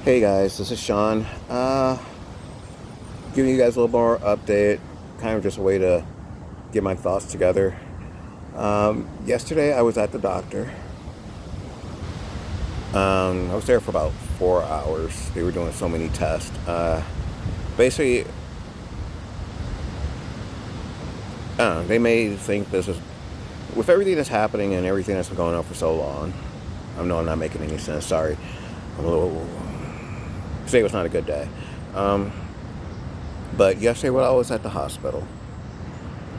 Hey guys, this is Sean. Giving you guys a little more update, kind of just a way to get my thoughts together. Yesterday I was at the doctor. I was there for about 4 hours. They were doing so many tests. Basically, they may think this is, with everything that's happening and everything that's been going on for so long. I know I'm not making any sense. Sorry. I'm a little. Today was not a good day. Um, but yesterday when I was at the hospital,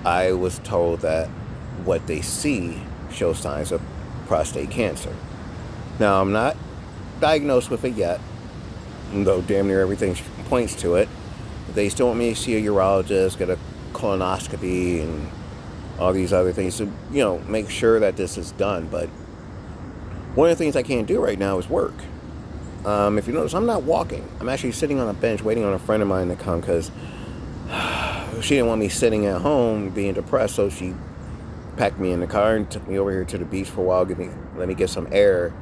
I was told that what they see shows signs of prostate cancer. Now, I'm not diagnosed with it yet, though damn near everything points to it. They still want me to see a urologist, get a colonoscopy, and all these other things to, make sure that this is done. But one of the things I can't do right now is work. If you notice, I'm not walking. I'm actually sitting on a bench waiting on a friend of mine to come because she didn't want me sitting at home being depressed, so she packed me in the car and took me over here to the beach for a while, let me get some air.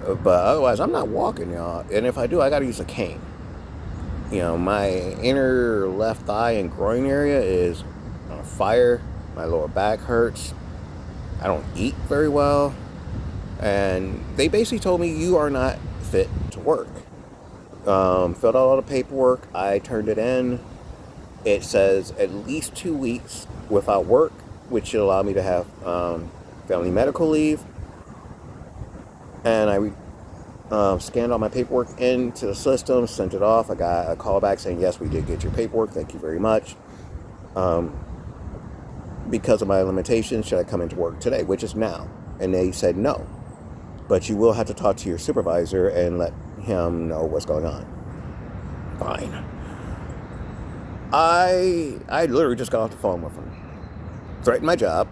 But otherwise, I'm not walking, y'all. And if I do, I got to use a cane. My inner left thigh and groin area is on fire. My lower back hurts. I don't eat very well. And they basically told me, you are not fit to work. Filled out all the paperwork. I turned it in. It says at least 2 weeks without work, which should allow me to have family medical leave. And I scanned all my paperwork into the system, sent it off. I got a call back saying, yes, we did get your paperwork. Thank you very much. Because of my limitations, should I come into work today, which is now? And they said no. But you will have to talk to your supervisor and let him know what's going on. Fine. I literally just got off the phone with him. Threatened my job,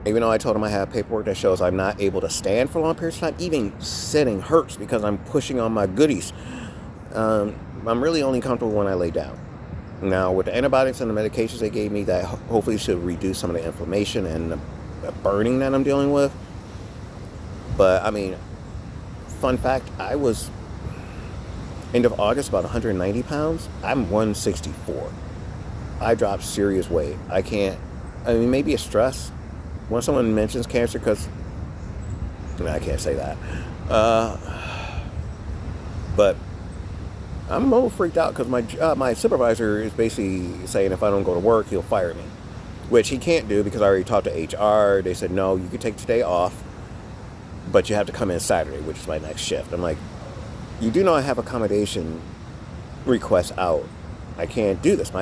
even though I told him I have paperwork that shows I'm not able to stand for long periods of time. Even sitting hurts because I'm pushing on my goodies. I'm really only comfortable when I lay down. Now, with the antibiotics and the medications they gave me, that hopefully should reduce some of the inflammation and the burning that I'm dealing with. But, fun fact, I was, end of August, about 190 pounds. I'm 164. I dropped serious weight. Maybe it's stress. When someone mentions cancer, I can't say that. But I'm a little freaked out because my supervisor is basically saying if I don't go to work, he'll fire me. Which he can't do because I already talked to HR. They said, no, you can take today off, but you have to come in Saturday, which is my next shift. I'm like, you do know I have accommodation requests out. I can't do this.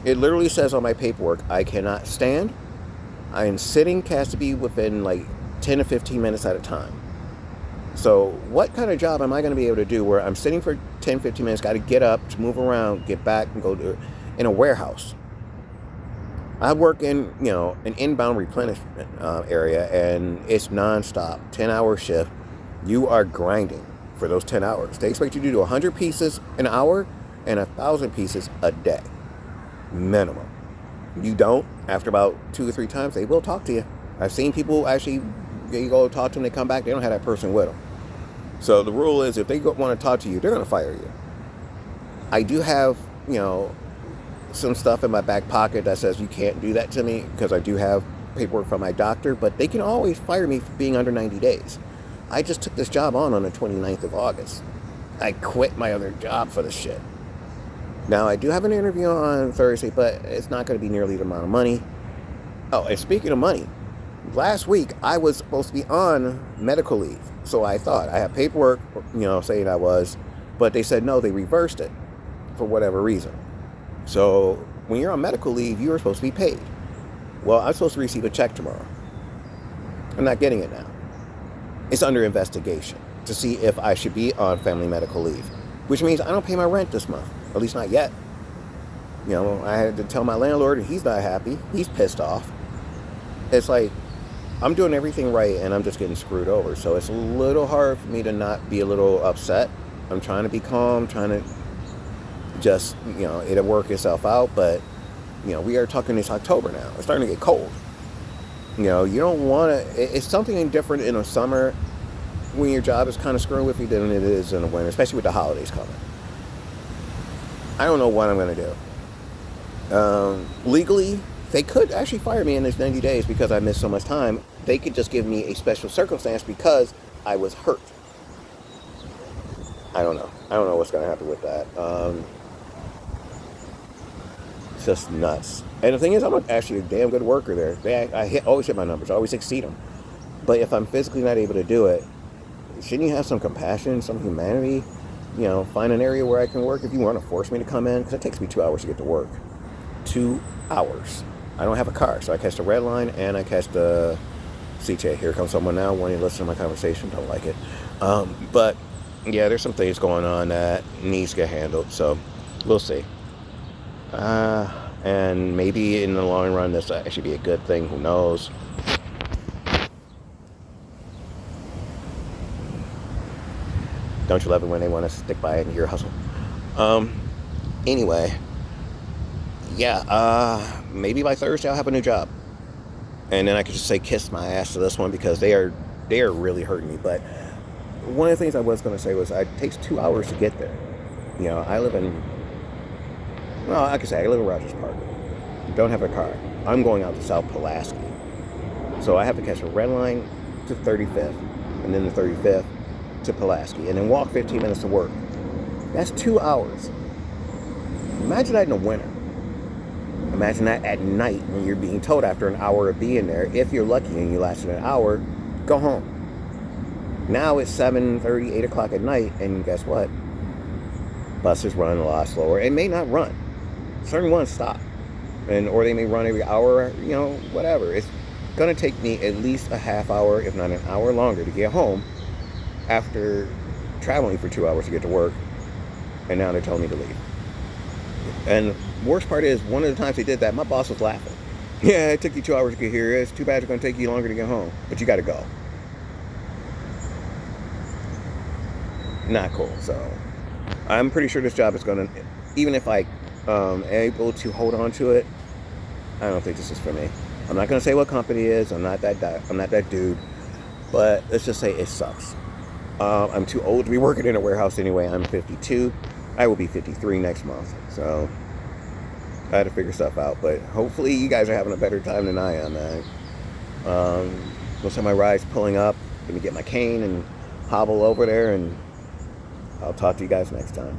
It literally says on my paperwork, I cannot stand. I am sitting, has to be within 10 to 15 minutes at a time. So what kind of job am I going to be able to do where I'm sitting for 10, 15 minutes, got to get up, to move around, get back, and go in a warehouse? I work in, an inbound replenishment area, and it's nonstop, 10-hour shift. You are grinding for those 10 hours. They expect you to do 100 pieces an hour and 1,000 pieces a day, minimum. You don't, after about 2 or 3 times, they will talk to you. I've seen people actually, you go talk to them, they come back, they don't have that person with them. So the rule is, if they want to talk to you, they're going to fire you. I do have, some stuff in my back pocket that says you can't do that to me because I do have paperwork from my doctor, but they can always fire me for being under 90 days. I just took this job on the 29th of August. I quit my other job for this shit. Now, I do have an interview on Thursday, but it's not going to be nearly the amount of money. Oh, and speaking of money, last week I was supposed to be on medical leave. So I thought I had paperwork, saying I was, but they said no, they reversed it for whatever reason. So when you're on medical leave, you are supposed to be paid. Well, I'm supposed to receive a check tomorrow. I'm not getting it now. It's under investigation to see if I should be on family medical leave, which means I don't pay my rent this month, at least not yet. I had to tell my landlord, and he's not happy. He's pissed off. It's like, I'm doing everything right, and I'm just getting screwed over. So it's a little hard for me to not be a little upset. I'm trying to be calm, trying to just, it'll work itself out. But, we are talking this October now. It's starting to get cold. You don't want to, it's something different in the summer when your job is kind of screwing with you than it is in the winter, especially with the holidays coming. I don't know what I'm going to do. Legally, they could actually fire me in this 90 days because I missed so much time. They could just give me a special circumstance because I was hurt. I don't know. I don't know what's going to happen with that. It's just nuts. And the thing is, I'm actually a damn good worker there. I always hit my numbers. I always exceed them. But if I'm physically not able to do it, shouldn't you have some compassion, some humanity? You know, find an area where I can work if you want to force me to come in, because it takes me 2 hours to get to work. 2 hours. I don't have a car, so I catch the red line and I catch the CJ. Here comes someone now wanting to listen to my conversation. Don't like it. But yeah, there's some things going on that needs to get handled, so we'll see. And maybe in the long run, this will actually be a good thing. Who knows? Don't you love it when they want to stick by it in your hustle? Anyway, yeah, maybe by Thursday I'll have a new job. And then I could just say kiss my ass to this one because they are really hurting me. But one of the things I was going to say was it takes 2 hours to get there. You know, I live in Rogers Park. Don't have a car. I'm going out to South Pulaski. So I have to catch a red line to 35th, and then the 35th to Pulaski, and then walk 15 minutes to work. That's 2 hours. Imagine that in the winter. Imagine that at night when you're being told after an hour of being there, if you're lucky and you lasted an hour, go home. Now it's 7:30, 8 o'clock at night, and guess what? Buses run a lot slower. It may not run. Certain ones stop. Or they may run every hour, you know, whatever. It's going to take me at least a half hour, if not an hour longer, to get home after traveling for 2 hours to get to work, and now they're telling me to leave. And the worst part is, one of the times they did that, my boss was laughing. Yeah, it took you 2 hours to get here. It's too bad it's going to take you longer to get home, but you got to go. Not cool. So I'm pretty sure this job is going to, even if I am able to hold on to it, I don't think this is for me. I'm not going to say what company it is. I'm not that dude. But let's just say it sucks. I'm too old to be working in a warehouse anyway. I'm 52. I will be 53 next month. So I had to figure stuff out. But hopefully you guys are having a better time than I am, man. Looks like my ride's pulling up. Let me get my cane and hobble over there. And I'll talk to you guys next time.